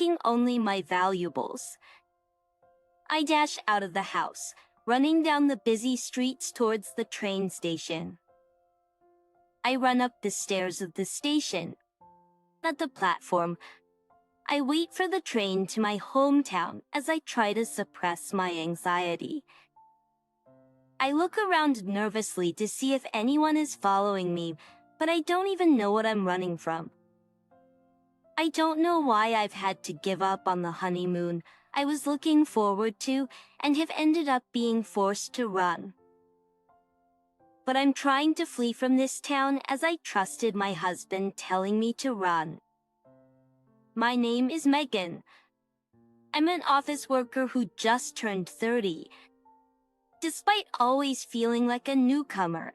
taking only my valuables. I dash out of the house, running down the busy streets towards the train station. I run up the stairs of the station. At the platform, I wait for the train to my hometown as I try to suppress my anxiety. I look around nervously to see if anyone is following me, but I don't even know what I'm running from. I don't know why I've had to give up on the honeymoon I was looking forward to and have ended up being forced to run. But I'm trying to flee from this town as I trusted my husband telling me to run. My name is Megan. I'm an office worker who just turned 30. Despite always feeling like a newcomer,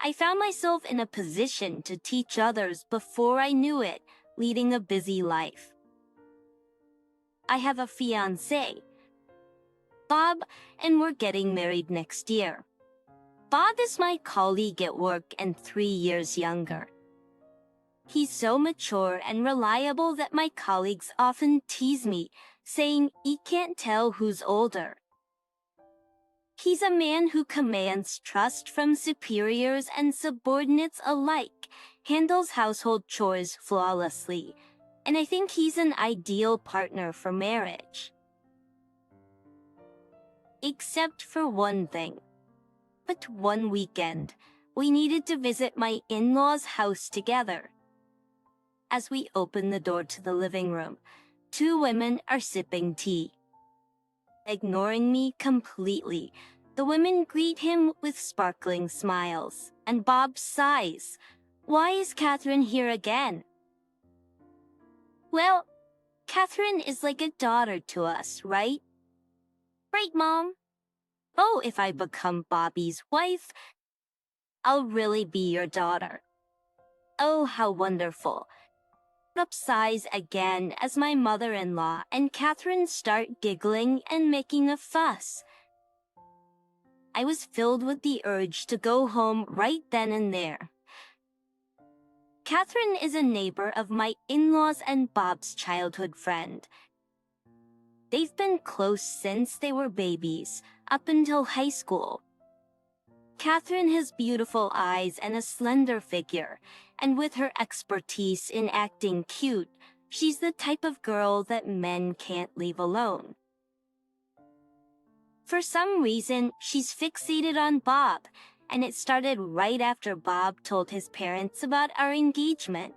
I found myself in a position to teach others before I knew it, leading a busy life. I have a fiancé, Bob, and we're getting married next year. Bob is my colleague at work and 3 years younger. He's so mature and reliable that my colleagues often tease me, saying he can't tell who's older. He's a man who commands trust from superiors and subordinates alike, handles household chores flawlessly, and I think he's an ideal partner for marriage. Except for one thing. But one weekend, we needed to visit my in-laws' house together. As we open the door to the living room, 2 women are sipping tea. Ignoring me completely, the women greet him with sparkling smiles, and Bob sighs. Why is Catherine here again? Well, Catherine is like a daughter to us, right? Right, Mom? Oh, if I become Bobby's wife, I'll really be your daughter. Oh, how wonderful. Up sighs again as my mother-in-law and Catherine start giggling and making a fuss. I was filled with the urge to go home right then and there. Catherine is a neighbor of my in-laws and Bob's childhood friend. They've been close since they were babies, up until high school. Catherine has beautiful eyes and a slender figure, and with her expertise in acting cute, she's the type of girl that men can't leave alone. For some reason, she's fixated on Bob, and it started right after Bob told his parents about our engagement.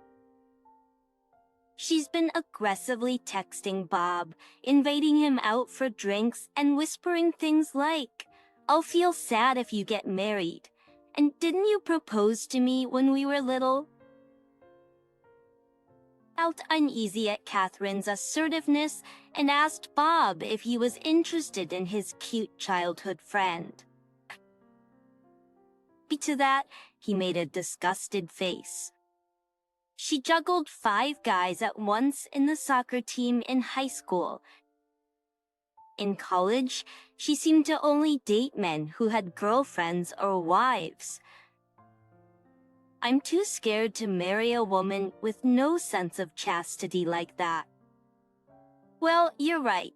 She's been aggressively texting Bob, inviting him out for drinks and whispering things like, "I'll feel sad if you get married. And didn't you propose to me when we were little?" Felt uneasy at Catherine's assertiveness and asked Bob if he was interested in his cute childhood friend. To that, he made a disgusted face. She juggled 5 guys at once in the soccer team in high school. In college, she seemed to only date men who had girlfriends or wives. I'm too scared to marry a woman with no sense of chastity like that. Well, you're right.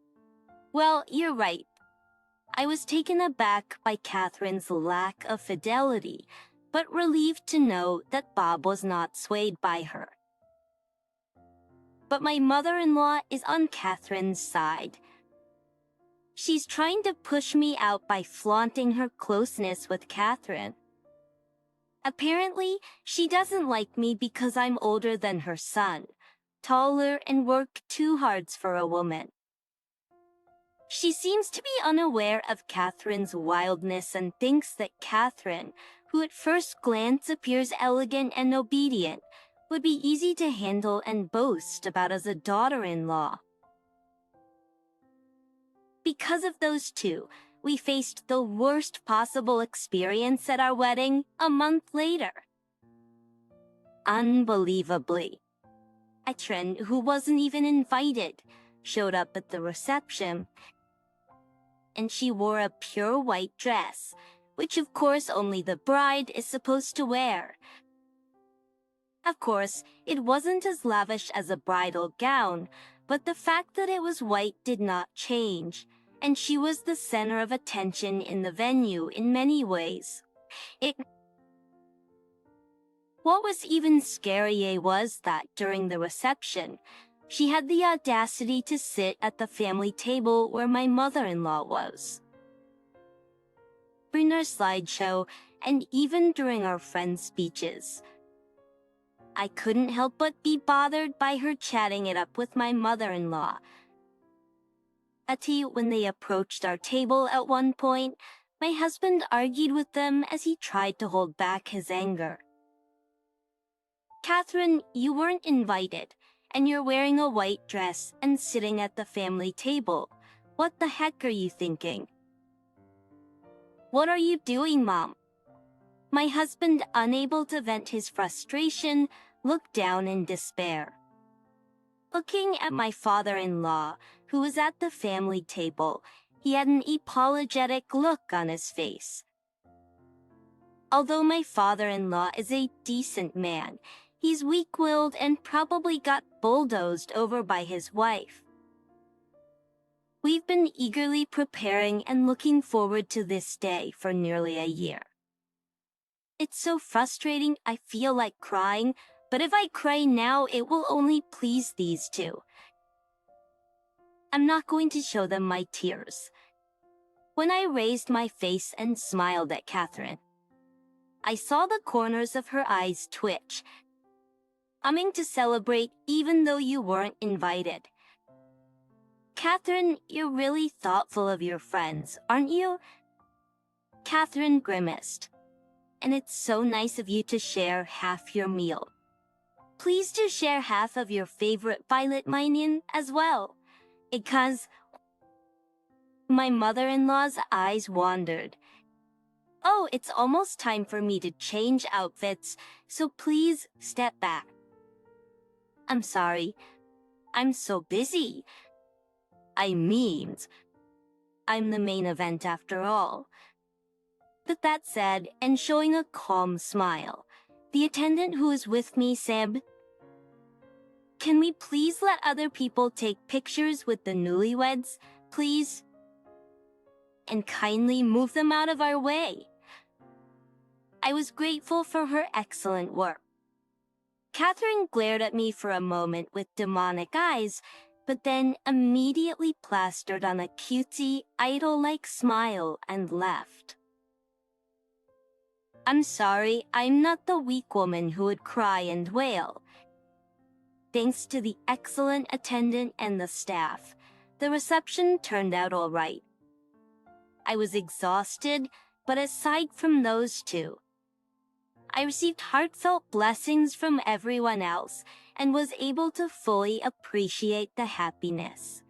I was taken aback by Catherine's lack of fidelity, but relieved to know that Bob was not swayed by her. But my mother-in-law is on Catherine's side. She's trying to push me out by flaunting her closeness with Catherine. Apparently, she doesn't like me because I'm older than her son, taller and work too hard for a woman. She seems to be unaware of Catherine's wildness and thinks that Catherine, who at first glance appears elegant and obedient, would be easy to handle and boast about as a daughter-in-law. Because of those 2, we faced the worst possible experience at our wedding a month later. Unbelievably, Catherine, who wasn't even invited, showed up at the reception, and she wore a pure white dress, which of course only the bride is supposed to wear. Of course, it wasn't as lavish as a bridal gown, but the fact that it was white did not change, and she was the center of attention in the venue in many ways. It What was even scarier was that during the reception, she had the audacity to sit at the family table where my mother-in-law was. During our slideshow, and even during our friends' speeches, I couldn't help but be bothered by her chatting it up with my mother-in-law. When they approached our table at one point, my husband argued with them as he tried to hold back his anger. "Catherine, you weren't invited, and you're wearing a white dress and sitting at the family table. What the heck are you thinking?" "What are you doing, Mom?" My husband, unable to vent his frustration, looked down in despair. Looking at my father-in-law, who was at the family table, he had an apologetic look on his face. Although my father-in-law is a decent man, he's weak-willed and probably got bulldozed over by his wife. We've been eagerly preparing and looking forward to this day for nearly a year. It's so frustrating, I feel like crying, but if I cry now, it will only please these two. I'm not going to show them my tears. When I raised my face and smiled at Catherine, I saw the corners of her eyes twitch. "Coming to celebrate even though you weren't invited." "Catherine, you're really thoughtful of your friends, aren't you?" Catherine grimaced. "And it's so nice of you to share half your meal. Please do share half of your favorite violet minion as well, because..." My mother-in-law's eyes wandered. "Oh, it's almost time for me to change outfits, so please step back." "I'm sorry. I'm so busy. I mean, I'm the main event after all." But that said, and showing a calm smile, the attendant who was with me said, "Can we please let other people take pictures with the newlyweds, please? And kindly move them out of our way." I was grateful for her excellent work. Catherine glared at me for a moment with demonic eyes, but then immediately plastered on a cutesy, idol-like smile and left. I'm sorry, I'm not the weak woman who would cry and wail. Thanks to the excellent attendant and the staff, the reception turned out all right. I was exhausted, but aside from those two, I received heartfelt blessings from everyone else and was able to fully appreciate the happiness.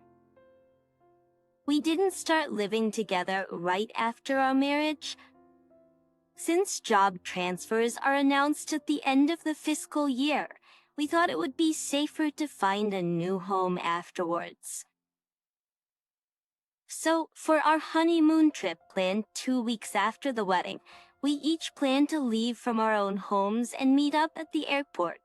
We didn't start living together right after our marriage. Since job transfers are announced at the end of the fiscal year, we thought it would be safer to find a new home afterwards. So, for our honeymoon trip planned 2 weeks after the wedding, we each planned to leave from our own homes and meet up at the airport.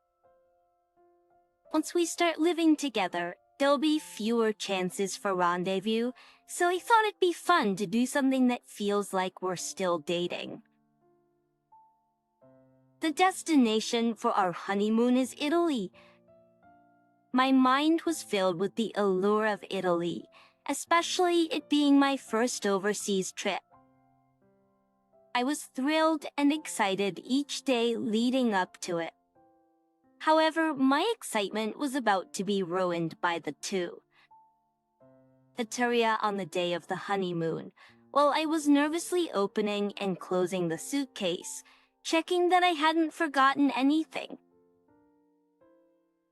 Once we start living together, there'll be fewer chances for rendezvous, so I thought it'd be fun to do something that feels like we're still dating. The destination for our honeymoon is Italy. My mind was filled with the allure of Italy, especially it being my first overseas trip. I was thrilled and excited each day leading up to it. However, my excitement was about to be ruined by the Italia on the day of the honeymoon, while I was nervously opening and closing the suitcase, checking that I hadn't forgotten anything.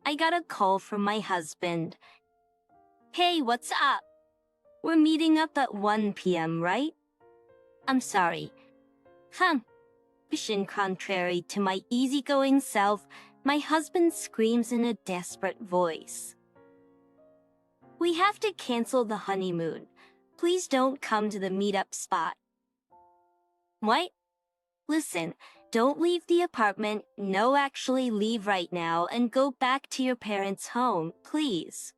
I got a call from my husband. "Hey, what's up? We're meeting up at 1 p.m., right?" "I'm sorry." Contrary to my easygoing self, my husband screams in a desperate voice. "We have to cancel the honeymoon. Please don't come to the meetup spot." "What?" "Listen, Don't leave the apartment. No, actually leave right now and go back to your parents' home, please.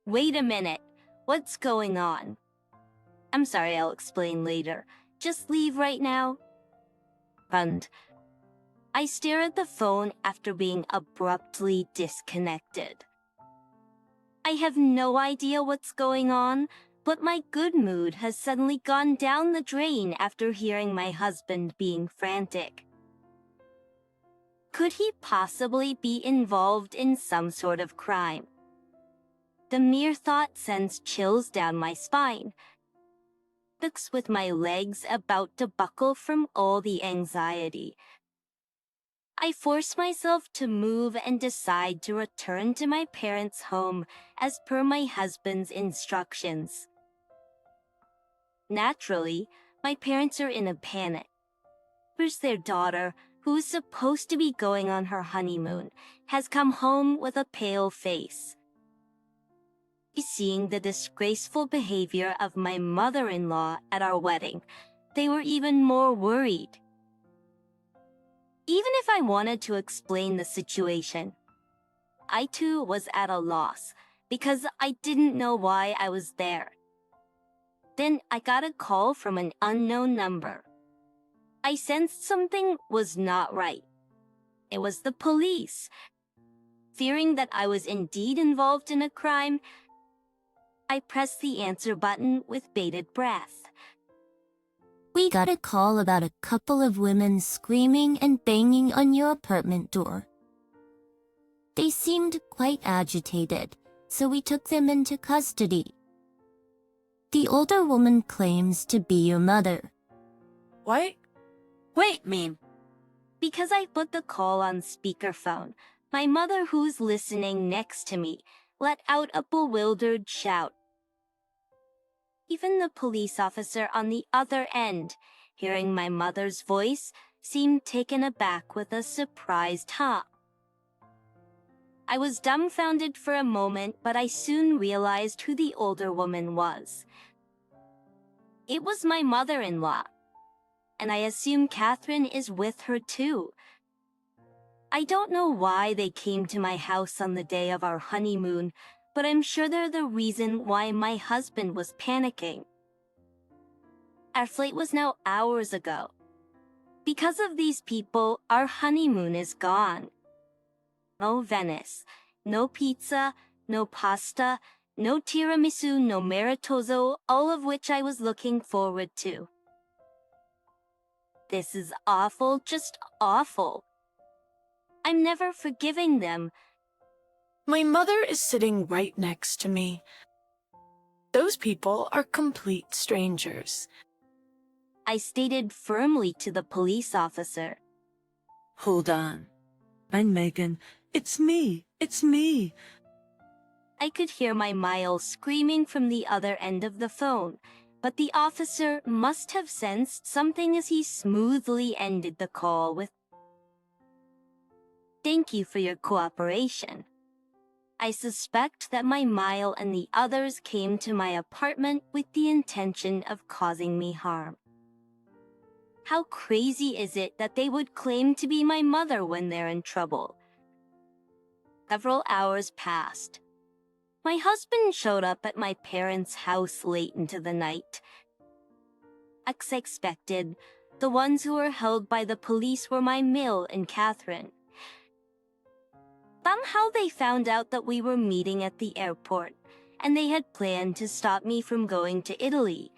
Wait a minute. What's going on? I'm sorry, I'll explain later. Just leave right now. And I stare at the phone after being abruptly disconnected. I have no idea what's going on, but my good mood has suddenly gone down the drain after hearing my husband being frantic. Could he possibly be involved in some sort of crime? The mere thought sends chills down my spine, with my legs about to buckle from all the anxiety. I force myself to move and decide to return to my parents' home as per my husband's instructions. Naturally, my parents are in a panic. Here's their daughter, who is supposed to be going on her honeymoon, has come home with a pale face. Seeing the disgraceful behavior of my mother-in-law at our wedding, they were even more worried. Even if I wanted to explain the situation, I too was at a loss because I didn't know why I was there. Then I got a call from an unknown number. I sensed something was not right. It was the police. Fearing that I was indeed involved in a crime, I pressed the answer button with bated breath. We got a call about a couple of women screaming and banging on your apartment door. They seemed quite agitated, so we took them into custody. The older woman claims to be your mother. What? Wait, mean? Because I put the call on speakerphone, my mother, who's listening next to me, let out a bewildered shout. Even the police officer on the other end, hearing my mother's voice, seemed taken aback with a surprised huh. I was dumbfounded for a moment, but I soon realized who the older woman was. It was my mother-in-law, and I assume Catherine is with her too. I don't know why they came to my house on the day of our honeymoon, but I'm sure they're the reason why my husband was panicking. Our flight was now hours ago. Because of these people, our honeymoon is gone. No Venice, no pizza, no pasta, no tiramisu, no maritoso, all of which I was looking forward to. This is awful, just awful. I'm never forgiving them. My mother is sitting right next to me. Those people are complete strangers. I stated firmly to the police officer. Hold on. I'm Megan. It's me. It's me. I could hear my Miles screaming from the other end of the phone, but the officer must have sensed something as he smoothly ended the call with, "Thank you for your cooperation. I suspect that my Mile and the others came to my apartment with the intention of causing me harm. How crazy is it that they would claim to be my mother when they're in trouble?" Several hours passed. My husband showed up at my parents' house late into the night. As expected, the ones who were held by the police were my Mill and Catherine. Somehow they found out that we were meeting at the airport, and they had planned to stop me from going to Italy.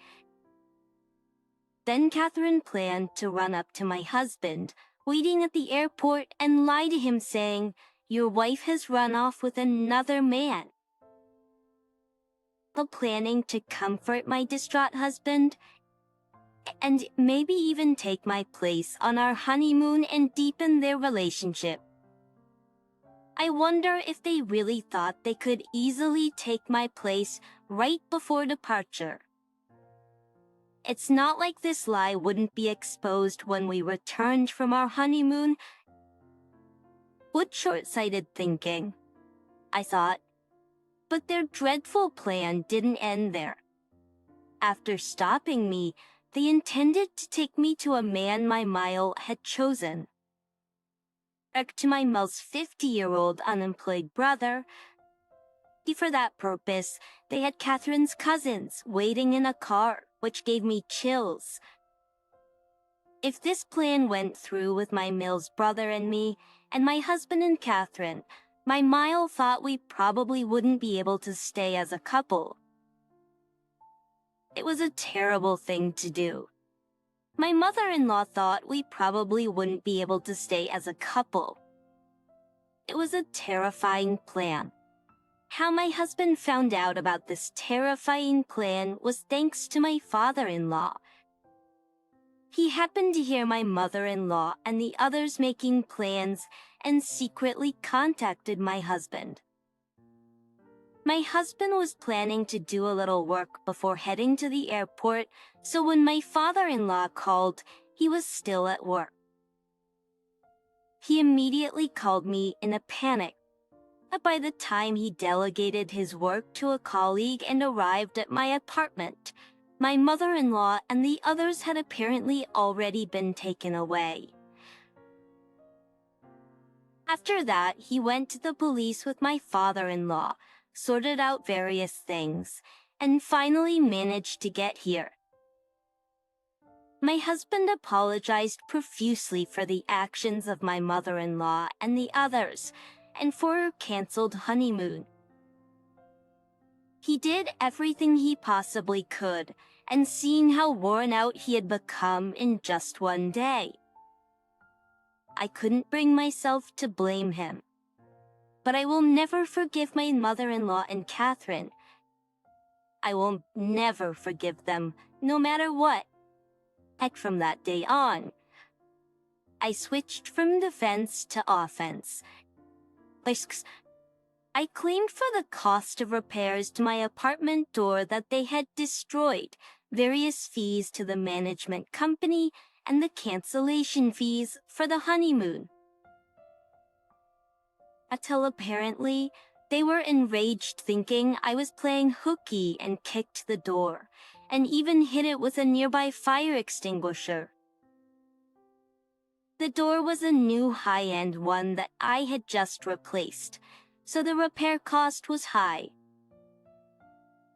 Then Catherine planned to run up to my husband, waiting at the airport, and lie to him saying, "Your wife has run off with another man." Planning to comfort my distraught husband, and maybe even take my place on our honeymoon and deepen their relationship. I wonder if they really thought they could easily take my place right before departure. It's not like this lie wouldn't be exposed when we returned from our honeymoon. What short-sighted thinking, I thought. But their dreadful plan didn't end there. After stopping me, they intended to take me to a man my mile had chosen. To my most 50-year-old unemployed brother. For that purpose, they had Catherine's cousins waiting in a car, which gave me chills. If this plan went through with my Mills brother and me, and my husband and Catherine, my Mile thought we probably wouldn't be able to stay as a couple. It was a terrible thing to do. My mother-in-law thought we probably wouldn't be able to stay as a couple. It was a terrifying plan. How my husband found out about this terrifying plan was thanks to my father-in-law. He happened to hear my mother-in-law and the others making plans and secretly contacted my husband. My husband was planning to do a little work before heading to the airport, so when my father-in-law called, he was still at work. He immediately called me in a panic. By the time he delegated his work to a colleague and arrived at my apartment, my mother-in-law and the others had apparently already been taken away. After that, he went to the police with my father-in-law, sorted out various things, and finally managed to get here. My husband apologized profusely for the actions of my mother-in-law and the others, and for her canceled honeymoon. He did everything he possibly could, and seeing how worn out he had become in just one day, I couldn't bring myself to blame him. But I will never forgive my mother-in-law and Catherine. I will never forgive them, no matter what. Heck, from that day on, I switched from defense to offense. I claimed for the cost of repairs to my apartment door that they had destroyed, various fees to the management company, and the cancellation fees for the honeymoon. Until apparently, they were enraged thinking I was playing hooky and kicked the door, and even hit it with a nearby fire extinguisher. The door was a new high-end one that I had just replaced, so the repair cost was high.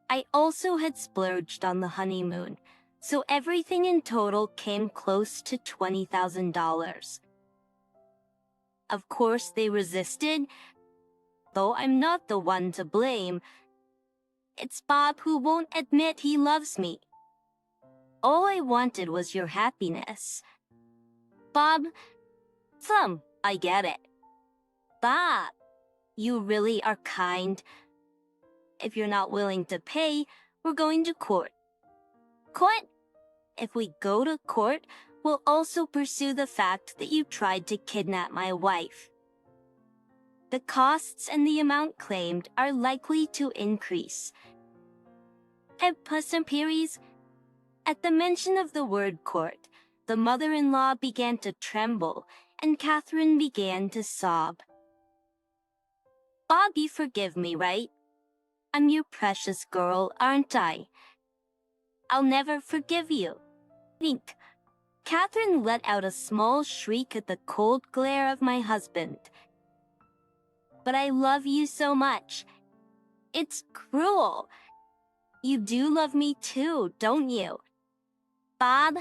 I also had splurged on the honeymoon, so everything in total came close to $20,000. Of course, they resisted, though I'm not the one to blame. It's Bob who won't admit he loves me. All I wanted was your happiness. Bob, I get it. Bob, you really are kind. If you're not willing to pay, we're going to court. Court? If we go to court, we'll also pursue the fact that you tried to kidnap my wife. The costs and the amount claimed are likely to increase. At the mention of the word court, the mother-in-law began to tremble, and Catherine began to sob. Bob, you forgive me, right? I'm your precious girl, aren't I? I'll never forgive you. Think. Catherine let out a small shriek at the cold glare of my husband. But I love you so much. It's cruel. You do love me too, don't you? Bob,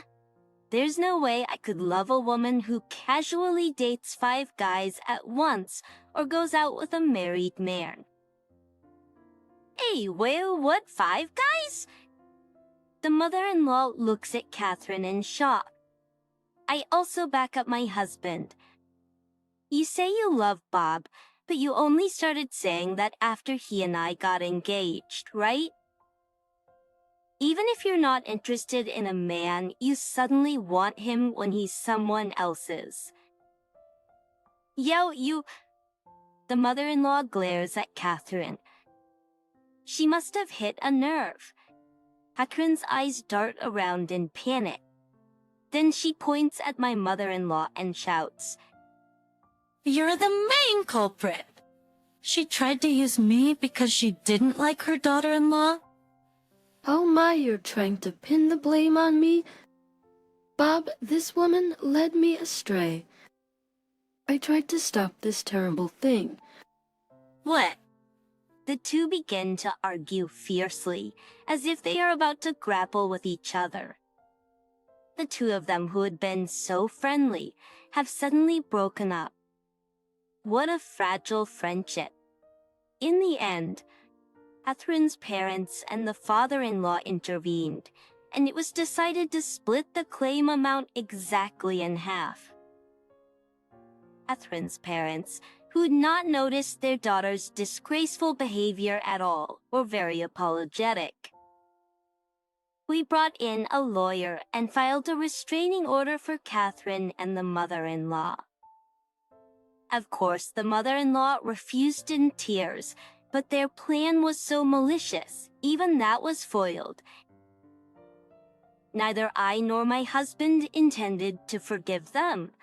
there's no way I could love a woman who casually dates 5 guys at once or goes out with a married man. Hey, well, what, 5 guys? The mother-in-law looks at Catherine in shock. I also back up my husband. You say you love Bob, but you only started saying that after he and I got engaged, right? Even if you're not interested in a man, you suddenly want him when he's someone else's. The mother-in-law glares at Catherine. She must have hit a nerve. Catherine's eyes dart around in panic. Then she points at my mother-in-law and shouts, You're the main culprit. She tried to use me because she didn't like her daughter-in-law. Oh my, you're trying to pin the blame on me? Bob, this woman led me astray. I tried to stop this terrible thing. What? The two begin to argue fiercely, as if they are about to grapple with each other. The two of them who had been so friendly have suddenly broken up. What a fragile friendship. In the end, Catherine's parents and the father-in-law intervened, and it was decided to split the claim amount exactly in half. Catherine's parents, who had not noticed their daughter's disgraceful behavior at all, were very apologetic. We brought in a lawyer and filed a restraining order for Catherine and the mother-in-law. Of course, the mother-in-law refused in tears, but their plan was so malicious, even that was foiled. Neither I nor my husband intended to forgive them.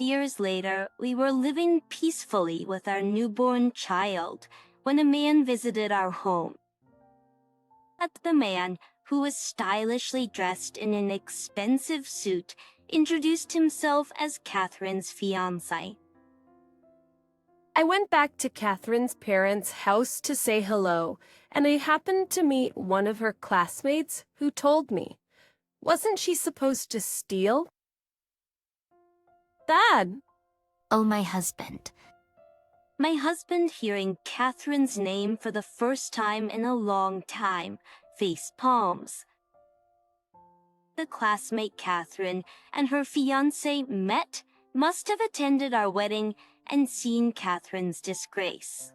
Years later, we were living peacefully with our newborn child when a man visited our home. The man, who was stylishly dressed in an expensive suit, introduced himself as Catherine's fiancé. I went back to Catherine's parents' house to say hello, and I happened to meet one of her classmates who told me. Wasn't she supposed to steal? Dad! Oh, my husband. My husband, hearing Catherine's name for the first time in a long time, face palms. The classmate Catherine and her fiancé met, must have attended our wedding and seen Catherine's disgrace.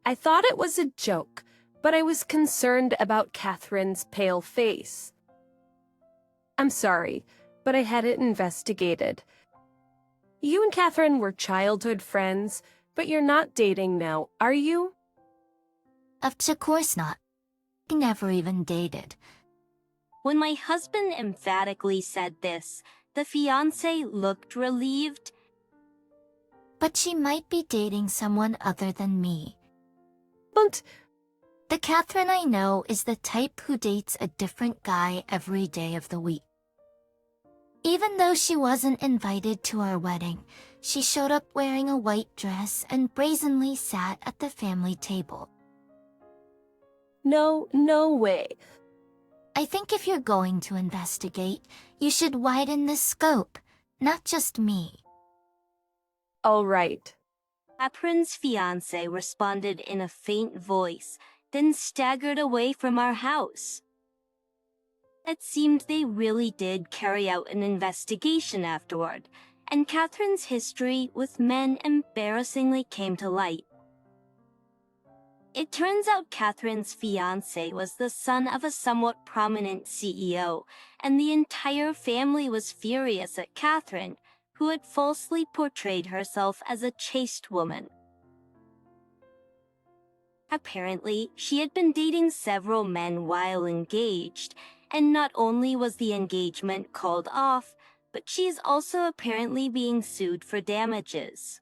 I thought it was a joke, but I was concerned about Catherine's pale face. I'm sorry, but I had it investigated. You and Catherine were childhood friends, but you're not dating now, are you? Of course not. We never even dated. When my husband emphatically said this, the fiancé looked relieved. But she might be dating someone other than me. But The Catherine I know is the type who dates a different guy every day of the week. Even though she wasn't invited to our wedding, she showed up wearing a white dress and brazenly sat at the family table. no way. I think if you're going to investigate, you should widen the scope, not just me. All right. Catherine's fiancé responded in a faint voice, then staggered away from our house. It seemed they really did carry out an investigation afterward, and Catherine's history with men embarrassingly came to light. It turns out Catherine's fiancé was the son of a somewhat prominent CEO, and the entire family was furious at Catherine, who had falsely portrayed herself as a chaste woman. Apparently, she had been dating several men while engaged, and not only was the engagement called off, but she is also apparently being sued for damages.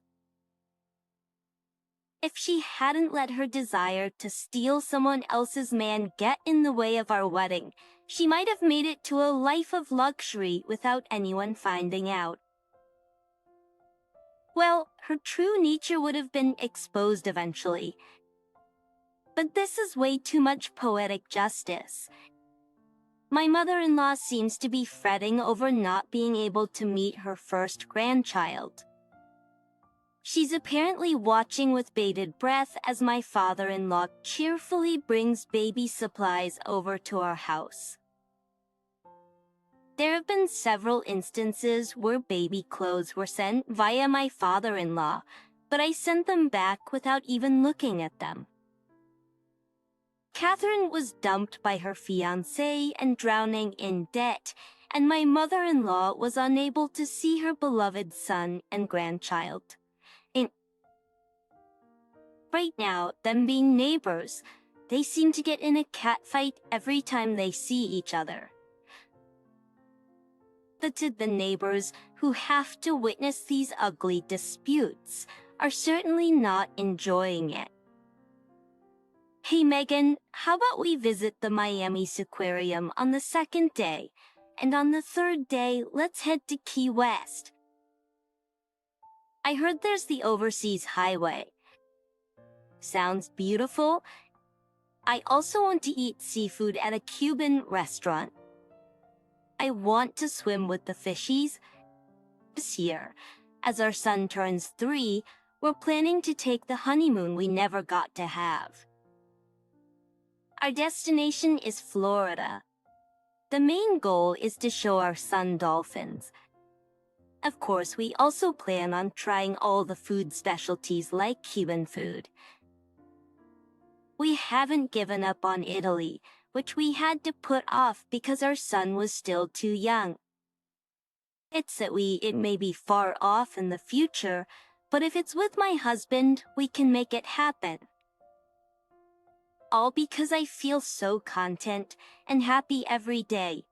If she hadn't let her desire to steal someone else's man get in the way of our wedding, she might have made it to a life of luxury without anyone finding out. Well, her true nature would have been exposed eventually. But this is way too much poetic justice. My mother-in-law seems to be fretting over not being able to meet her first grandchild. She's apparently watching with bated breath as my father-in-law cheerfully brings baby supplies over to our house. There have been several instances where baby clothes were sent via my father-in-law, but I sent them back without even looking at them. Catherine was dumped by her fiancé and drowning in debt, and my mother-in-law was unable to see her beloved son and grandchild. Right now, them being neighbors, they seem to get in a catfight every time they see each other. But to the neighbors who have to witness these ugly disputes are certainly not enjoying it. Hey Megan, how about we visit the Miami Aquarium on the second day? and on the third day, let's head to Key West. I heard there's the overseas highway. Sounds beautiful. I also want to eat seafood at a Cuban restaurant. I want to swim with the fishies. This year, as our son turns 3, we're planning to take the honeymoon we never got to have. Our destination is Florida. The main goal is to show our son dolphins. Of course, we also plan on trying all the food specialties like Cuban food. We haven't given up on Italy, which we had to put off because our son was still too young. It's that it may be far off in the future, but if it's with my husband, we can make it happen. All because I feel so content and happy every day.